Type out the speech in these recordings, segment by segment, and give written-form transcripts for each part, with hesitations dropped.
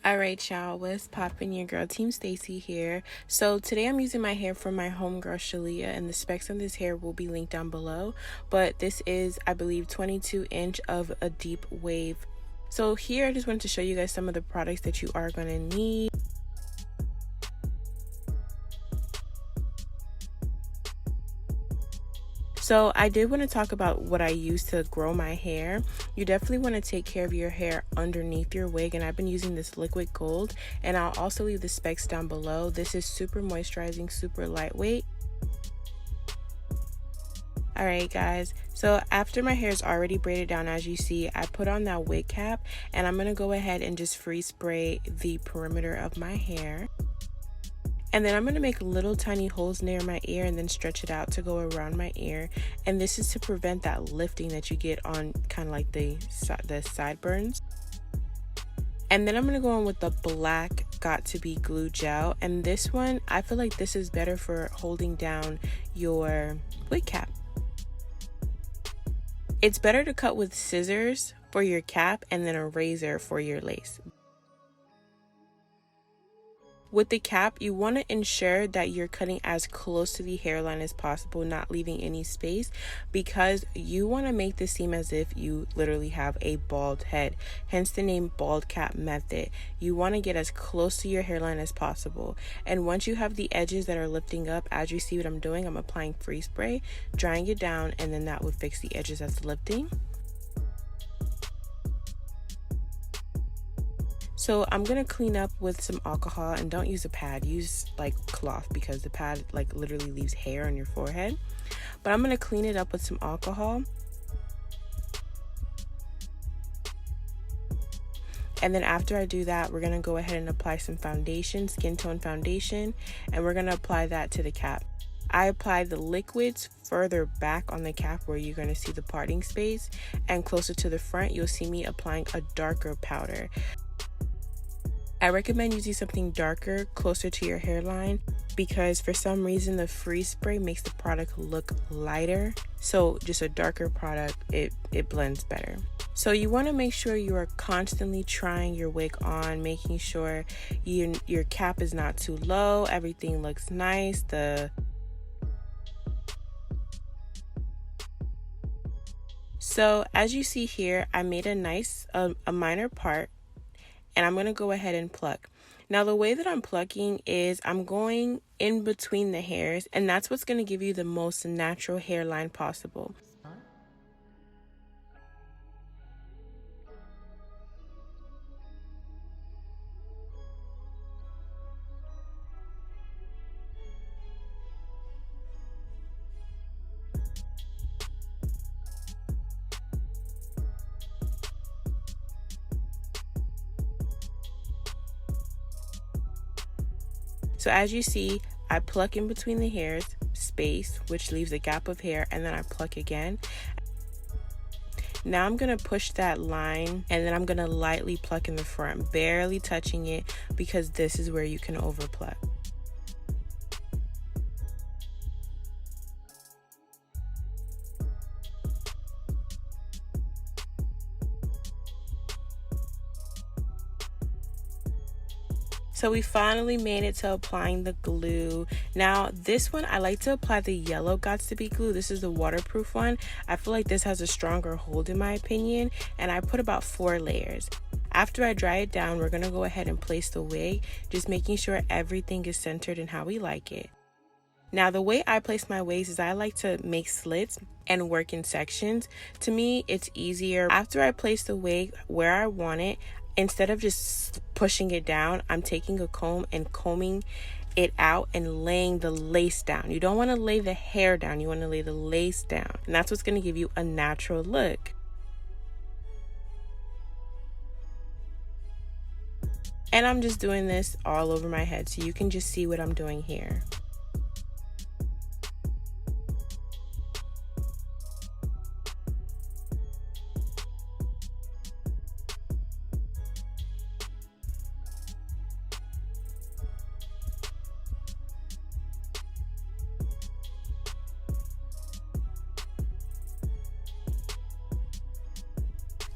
Alright y'all, what's poppin'? Your girl Team Stacie here. So today I'm using my hair from my homegirl Shalia, and the specs on this hair will be linked down below. But this is, I believe, 22 inch of a deep wave. So here I just wanted to show you guys some of the products that you are going to need. So I did want to talk about what I use to grow my hair. You definitely want to take care of your hair underneath your wig, and I've been using this liquid gold, and I'll also leave the specs down below. This is super moisturizing, super lightweight. Alright guys, so after my hair is already braided down, as you see, I put on that wig cap, and I'm going to go ahead and just freeze spray the perimeter of my hair. And then I'm going to make little tiny holes near my ear and then stretch it out to go around my ear. And this is to prevent that lifting that you get on kind of like the sideburns. And then I'm going to go in with the black Got To Be glue gel. And this one, I feel like this is better for holding down your wig cap. It's better to cut with scissors for your cap and then a razor for your lace. With the cap, you want to ensure that you're cutting as close to the hairline as possible, not leaving any space, because you want to make this seem as if you literally have a bald head, hence the name bald cap method. You want to get as close to your hairline as possible, and once you have the edges that are lifting up, as you see what I'm doing, I'm applying freeze spray, drying it down, and then that would fix the edges that's lifting. So I'm going to clean up with some alcohol, and don't use a pad, use like cloth, because the pad like literally leaves hair on your forehead. But I'm going to clean it up with some alcohol. And then after I do that, we're going to go ahead and apply some foundation, skin tone foundation, and we're going to apply that to the cap. I apply the liquids further back on the cap where you're going to see the parting space, and closer to the front you'll see me applying a darker powder. I recommend using something darker closer to your hairline, because for some reason the freeze spray makes the product look lighter. So just a darker product, it blends better. So you want to make sure you are constantly trying your wig on, making sure your cap is not too low, everything looks nice. So as you see here, I made a nice a minor part, and I'm going to go ahead and pluck. Now the way that I'm plucking is I'm going in between the hairs, and that's what's going to give you the most natural hairline possible. So as you see, I pluck in between the hairs, space, which leaves a gap of hair, and then I pluck again. Now I'm going to push that line, and then I'm going to lightly pluck in the front, barely touching it, because this is where you can over pluck. So we finally made it to applying the glue. Now this one, I like to apply the yellow Got To Be glue. This is the waterproof one. I feel like this has a stronger hold in my opinion, and I put about 4 layers. After I dry it down, we're gonna go ahead and place the wig, just making sure everything is centered and how we like it. Now the way I place my wigs is I like to make slits and work in sections. To me, it's easier. After I place the wig where I want it, instead of just pushing it down, I'm taking a comb and combing it out and laying the lace down. You don't want to lay the hair down, you want to lay the lace down, and that's what's going to give you a natural look. And I'm just doing this all over my head, so you can just see what I'm doing here.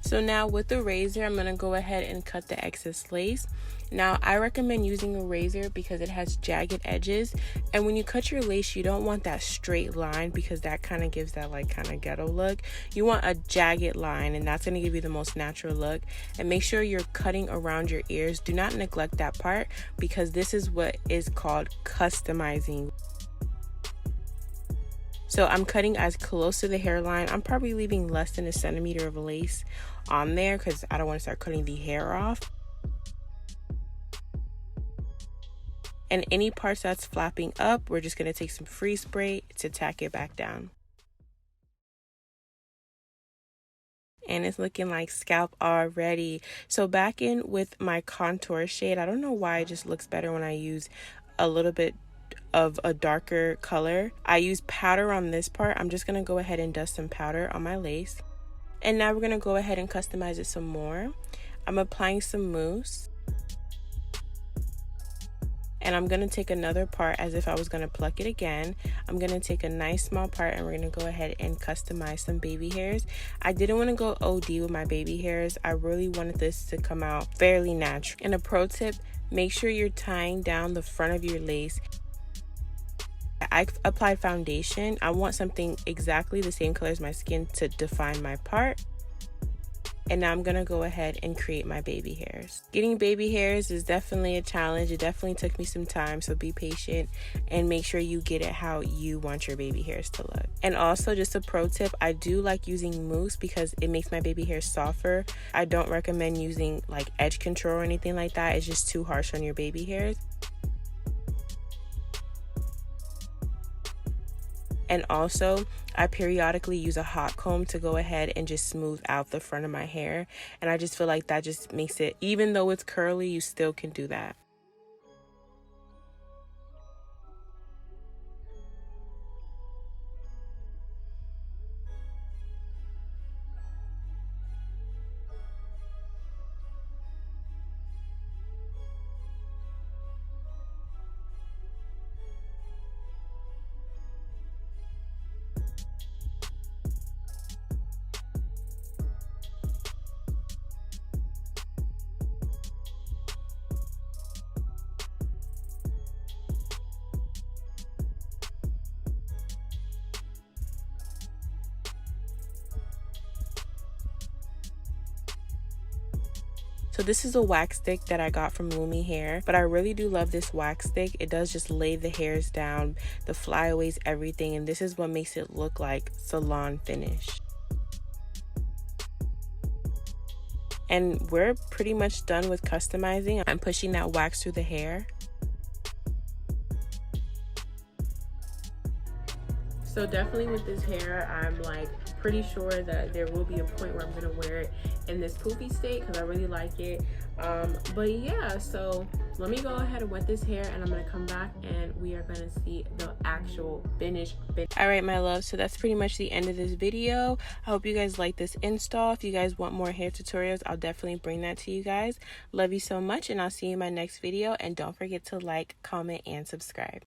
So now with the razor, I'm going to go ahead and cut the excess lace. Now, I recommend using a razor because it has jagged edges, and when you cut your lace, you don't want that straight line because that kind of gives that like kind of ghetto look. You want a jagged line, and that's going to give you the most natural look. And make sure you're cutting around your ears. Do not neglect that part because this is what is called customizing. So I'm cutting as close to the hairline. I'm probably leaving less than a centimeter of lace on there because I don't want to start cutting the hair off. And any parts that's flapping up, we're just going to take some freeze spray to tack it back down. And it's looking like scalp already. So back in with my contour shade. I don't know why it just looks better when I use a little bit of a darker color. I use powder on this part. I'm just going to go ahead and dust some powder on my lace. And now we're going to go ahead and customize it some more. I'm applying some mousse. And I'm going to take another part as if I was going to pluck it again. I'm going to take a nice small part and we're going to go ahead and customize some baby hairs. I didn't want to go OD with my baby hairs. I really wanted this to come out fairly natural. And a pro tip, make sure you're tying down the front of your lace. I applied foundation. I want something exactly the same color as my skin to define my part. And now I'm gonna go ahead and create my baby hairs. Getting baby hairs is definitely a challenge. It definitely took me some time, so be patient and make sure you get it how you want your baby hairs to look. And also, just a pro tip, I do like using mousse because it makes my baby hairs softer. I don't recommend using like edge control or anything like that. It's just too harsh on your baby hairs. And also, I periodically use a hot comb to go ahead and just smooth out the front of my hair. And I just feel like that just makes it, even though it's curly, you still can do that. So this is a wax stick that I got from Lumi Hair, but I really do love this wax stick. It does just lay the hairs down, the flyaways, everything, and this is what makes it look like salon finish. And we're pretty much done with customizing. I'm pushing that wax through the hair. So definitely with this hair, I'm like pretty sure that there will be a point where I'm gonna wear it in this poofy state because I really like it. But yeah, so let me go ahead and wet this hair and I'm gonna come back and we are gonna see the actual finish. All right, my love, so that's pretty much the end of this video. I hope you guys like this install. If you guys want more hair tutorials, I'll definitely bring that to you guys. Love you so much and I'll see you in my next video. And don't forget to like, comment, and subscribe.